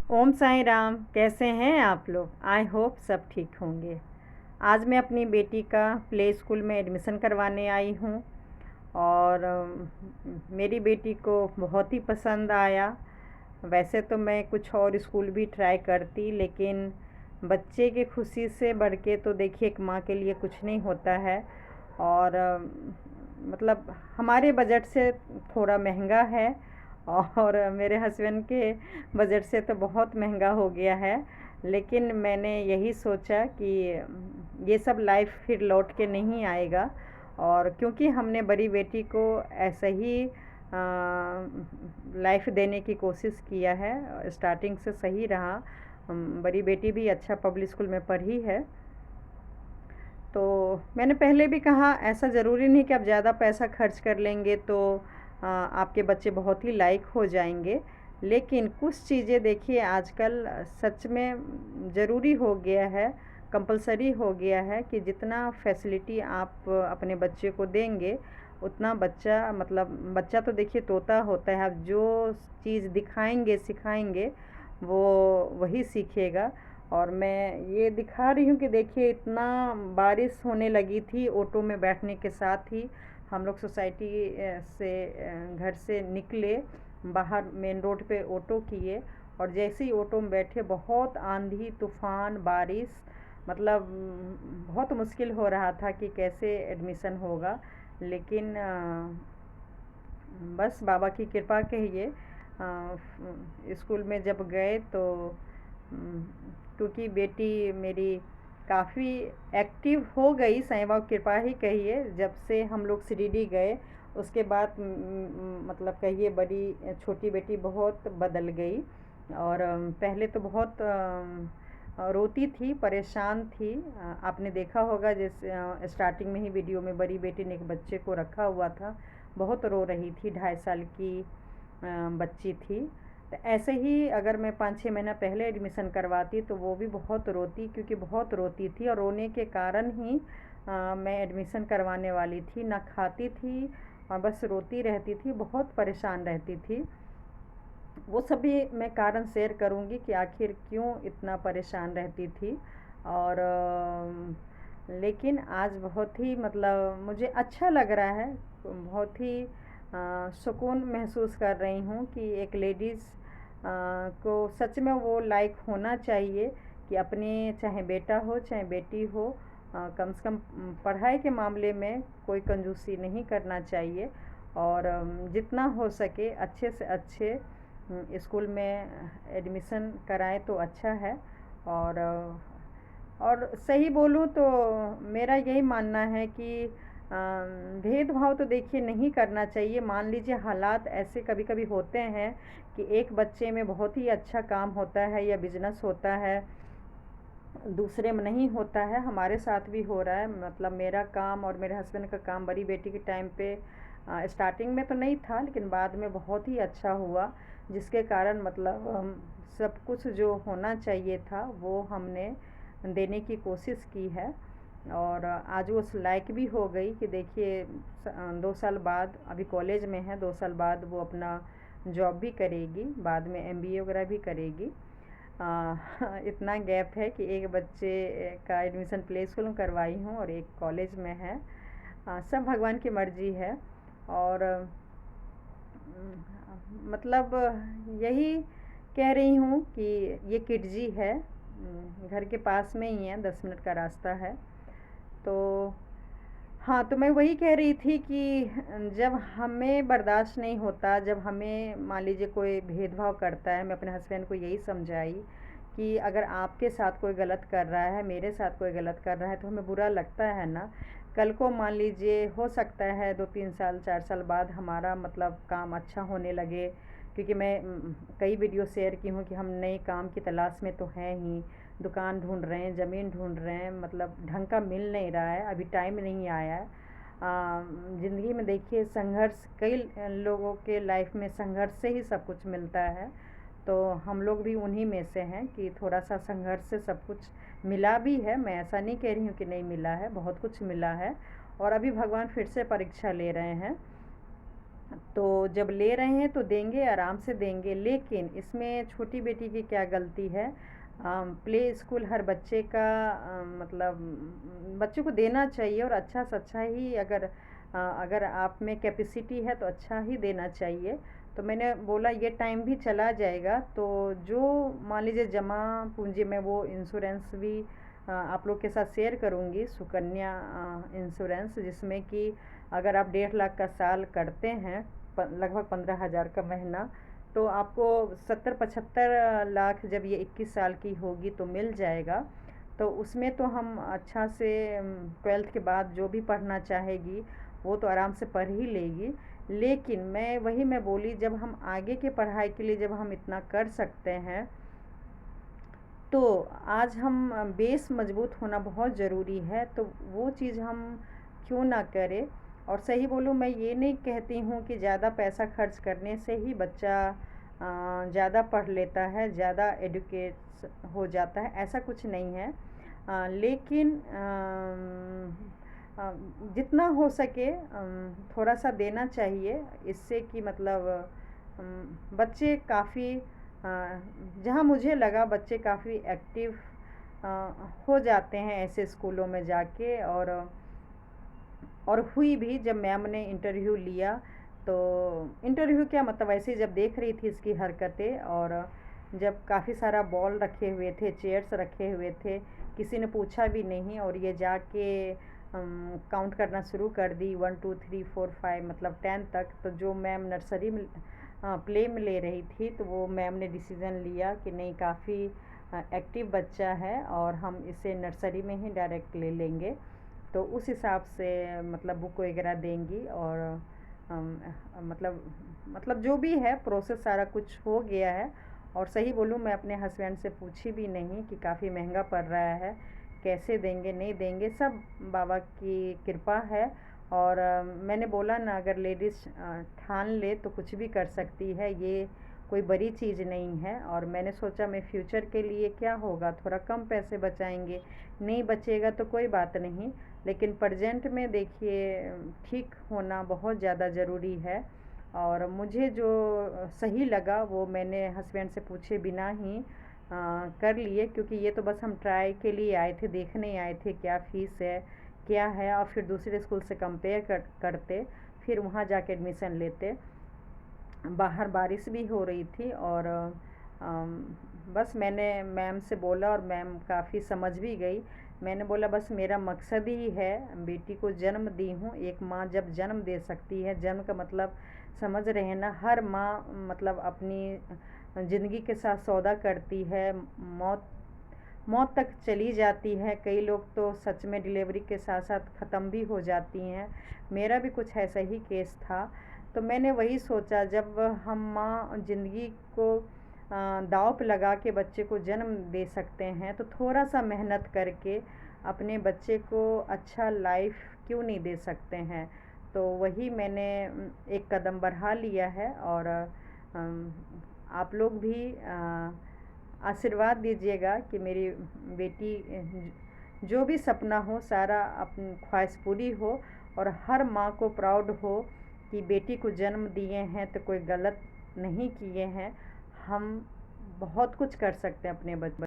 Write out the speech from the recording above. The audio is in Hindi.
ओम साईं राम। कैसे हैं आप लोग? आई होप सब ठीक होंगे। आज मैं अपनी बेटी का प्ले स्कूल में एडमिशन करवाने आई हूँ और मेरी बेटी को बहुत ही पसंद आया। वैसे तो मैं कुछ और स्कूल भी ट्राई करती, लेकिन बच्चे की खुशी से बढ़ के तो देखिए एक माँ के लिए कुछ नहीं होता है। और मतलब हमारे बजट से थोड़ा महंगा है और मेरे हस्बैंड के बजट से तो बहुत महंगा हो गया है। लेकिन मैंने यही सोचा कि ये सब लाइफ फिर लौट के नहीं आएगा, और क्योंकि हमने बड़ी बेटी को ऐसा ही लाइफ देने की कोशिश किया है, स्टार्टिंग से सही रहा। बड़ी बेटी भी अच्छा पब्लिक स्कूल में पढ़ी है। तो मैंने पहले भी कहा, ऐसा ज़रूरी नहीं कि आप ज़्यादा पैसा खर्च कर लेंगे तो आपके बच्चे बहुत ही लायक हो जाएंगे। लेकिन कुछ चीज़ें देखिए आजकल सच में ज़रूरी हो गया है, कंपलसरी हो गया है कि जितना फैसिलिटी आप अपने बच्चे को देंगे उतना बच्चा, मतलब बच्चा तो देखिए तोता होता है, आप जो चीज़ दिखाएंगे सिखाएंगे वो वही सीखेगा। और मैं ये दिखा रही हूँ कि देखिए इतना बारिश होने लगी थी, ऑटो में बैठने के साथ ही हम लोग सोसाइटी से घर से निकले, बाहर मेन रोड पे ऑटो किए, और जैसे ही ऑटो में बैठे बहुत आंधी तूफान बारिश, मतलब बहुत मुश्किल हो रहा था कि कैसे एडमिशन होगा। लेकिन बस बाबा की कृपा कहिए, स्कूल में जब गए तो क्योंकि बेटी मेरी काफ़ी एक्टिव हो गई, साईं बाबा की कृपा ही कहिए, जब से हम लोग शिरडी गए उसके बाद मतलब कहिए बड़ी छोटी बेटी बहुत बदल गई। और पहले तो बहुत रोती थी, परेशान थी। आपने देखा होगा जैसे स्टार्टिंग में ही वीडियो में बड़ी बेटी ने एक बच्चे को रखा हुआ था, बहुत रो रही थी, 2.5 साल की बच्ची थी। तो ऐसे ही अगर मैं 5-6 महीना पहले एडमिशन करवाती तो वो भी बहुत रोती, क्योंकि बहुत रोती थी और रोने के कारण ही मैं एडमिशन करवाने वाली थी। ना खाती थी और बस रोती रहती थी, बहुत परेशान रहती थी। वो सभी मैं कारण शेयर करूँगी कि आखिर क्यों इतना परेशान रहती थी। और लेकिन आज बहुत ही, मतलब मुझे अच्छा लग रहा है, बहुत ही सुकून महसूस कर रही हूँ कि एक लेडीज़ को सच में वो लायक होना चाहिए कि अपने, चाहे बेटा हो चाहे बेटी हो, कम से कम पढ़ाई के मामले में कोई कंजूसी नहीं करना चाहिए। और जितना हो सके अच्छे से अच्छे स्कूल में एडमिशन कराएं तो अच्छा है। और सही बोलूँ तो मेरा यही मानना है कि भेदभाव तो देखिए नहीं करना चाहिए। मान लीजिए हालात ऐसे कभी कभी होते हैं कि एक बच्चे में बहुत ही अच्छा काम होता है या बिजनेस होता है, दूसरे में नहीं होता है। हमारे साथ भी हो रहा है, मतलब मेरा काम और मेरे हस्बैंड का काम बड़ी बेटी के टाइम पे स्टार्टिंग में तो नहीं था, लेकिन बाद में बहुत ही अच्छा हुआ, जिसके कारण मतलब सब कुछ जो होना चाहिए था वो हमने देने की कोशिश की है। और आज वो उस लायक भी हो गई कि देखिए 2 साल बाद, अभी कॉलेज में है, 2 साल बाद वो अपना जॉब भी करेगी, बाद में एमबीए वगैरह भी करेगी। इतना गैप है कि एक बच्चे का एडमिशन प्ले स्कूल में करवाई हूँ और एक कॉलेज में है। सब भगवान की मर्जी है। और मतलब यही कह रही हूँ कि ये किडजी है, घर के पास में ही है, 10 मिनट का रास्ता है। तो हाँ, तो मैं वही कह रही थी कि जब हमें बर्दाश्त नहीं होता, जब हमें मान लीजिए कोई भेदभाव करता है, मैं अपने हस्बैंड को यही समझाई कि अगर आपके साथ कोई गलत कर रहा है, मेरे साथ कोई गलत कर रहा है, तो हमें बुरा लगता है ना। कल को मान लीजिए हो सकता है 2-3 साल 4 साल बाद हमारा मतलब काम अच्छा होने लगे, क्योंकि मैं कई वीडियो शेयर की हूँ कि हम नए काम की तलाश में तो हैं ही, दुकान ढूंढ रहे हैं, ज़मीन ढूंढ रहे हैं, मतलब ढंग का मिल नहीं रहा है, अभी टाइम नहीं आया है। ज़िंदगी में देखिए संघर्ष, कई लोगों के लाइफ में संघर्ष से ही सब कुछ मिलता है। तो हम लोग भी उन्हीं में से हैं कि थोड़ा सा संघर्ष से सब कुछ मिला भी है। मैं ऐसा नहीं कह रही हूँ कि नहीं मिला है, बहुत कुछ मिला है, और अभी भगवान फिर से परीक्षा ले रहे हैं। तो जब ले रहे हैं तो देंगे, आराम से देंगे, लेकिन इसमें छोटी बेटी की क्या गलती है। प्ले स्कूल हर बच्चे का मतलब बच्चे को देना चाहिए, और अच्छा से अच्छा ही, अगर आप में कैपेसिटी है तो अच्छा ही देना चाहिए। तो मैंने बोला ये टाइम भी चला जाएगा, तो जो मान लीजिए जमा पूंजी में वो इंश्योरेंस भी आप लोग के साथ शेयर करूँगी, सुकन्या इंश्योरेंस, जिसमें कि अगर आप 1.5 लाख का साल करते हैं, लगभग 15,000 का महीना, तो आपको 70-75 लाख जब ये 21 साल की होगी तो मिल जाएगा। तो उसमें तो हम अच्छा से 12th के बाद जो भी पढ़ना चाहेगी वो तो आराम से पढ़ ही लेगी। लेकिन मैं बोली, जब हम आगे के पढ़ाई के लिए जब हम इतना कर सकते हैं, तो आज हम बेस मजबूत होना बहुत ज़रूरी है, तो वो चीज़ हम क्यों ना करें। और सही बोलूँ, मैं ये नहीं कहती हूँ कि ज़्यादा पैसा खर्च करने से ही बच्चा ज़्यादा पढ़ लेता है, ज़्यादा एडुकेट हो जाता है, ऐसा कुछ नहीं है। लेकिन जितना हो सके थोड़ा सा देना चाहिए, इससे कि मतलब बच्चे काफ़ी, जहाँ मुझे लगा बच्चे काफ़ी एक्टिव हो जाते हैं ऐसे स्कूलों में जाके। और हुई भी, जब मैम ने इंटरव्यू लिया, तो इंटरव्यू क्या मतलब, ऐसे ही जब देख रही थी इसकी हरकतें, और जब काफ़ी सारा बॉल रखे हुए थे, चेयर्स रखे हुए थे, किसी ने पूछा भी नहीं, और ये जाके काउंट करना शुरू कर दी, 1 2 3 4 5 मतलब 10 तक। तो जो मैम नर्सरी में प्ले में ले रही थी, तो वो मैम ने डिसीज़न लिया कि नहीं, काफ़ी एक्टिव बच्चा है और हम इसे नर्सरी में ही डायरेक्ट ले लेंगे। तो उस हिसाब से मतलब बुक वगैरह देंगी, और अम, मतलब जो भी है प्रोसेस सारा कुछ हो गया है। और सही बोलूँ, मैं अपने हस्बैंड से पूछी भी नहीं कि काफ़ी महंगा पड़ रहा है, कैसे देंगे नहीं देंगे, सब बाबा की कृपा है। और मैंने बोला ना, अगर लेडीज़ ठान ले तो कुछ भी कर सकती है, ये कोई बड़ी चीज़ नहीं है। और मैंने सोचा मैं फ्यूचर के लिए क्या होगा, थोड़ा कम पैसे बचाएंगे, नहीं बचेगा तो कोई बात नहीं, लेकिन प्रेजेंट में देखिए ठीक होना बहुत ज़्यादा ज़रूरी है। और मुझे जो सही लगा वो मैंने हस्बैंड से पूछे बिना ही कर लिए, क्योंकि ये तो बस हम ट्राई के लिए आए थे, देखने आए थे क्या फ़ीस है क्या है, और फिर दूसरे स्कूल से कंपेयर करते, फिर वहाँ जाके एडमिशन लेते। बाहर बारिश भी हो रही थी, और बस मैंने मैम से बोला, और मैम काफ़ी समझ भी गई। मैंने बोला बस मेरा मकसद ही है, बेटी को जन्म दी हूँ, एक माँ जब जन्म दे सकती है, जन्म का मतलब समझ रहे हैं ना, हर माँ मतलब अपनी ज़िंदगी के साथ सौदा करती है, मौत मौत तक चली जाती है। कई लोग तो सच में डिलीवरी के साथ साथ ख़त्म भी हो जाती हैं, मेरा भी कुछ ऐसा ही केस था। तो मैंने वही सोचा, जब हम माँ ज़िंदगी को दाँव पे लगा के बच्चे को जन्म दे सकते हैं, तो थोड़ा सा मेहनत करके अपने बच्चे को अच्छा लाइफ क्यों नहीं दे सकते हैं। तो वही मैंने एक कदम बढ़ा लिया है। और आप लोग भी आशीर्वाद दीजिएगा कि मेरी बेटी जो भी सपना हो सारा अपनी ख्वाहिश पूरी हो, और हर माँ को प्राउड हो कि बेटी को जन्म दिए हैं तो कोई गलत नहीं किए हैं। हम बहुत कुछ कर सकते हैं अपने बच्चे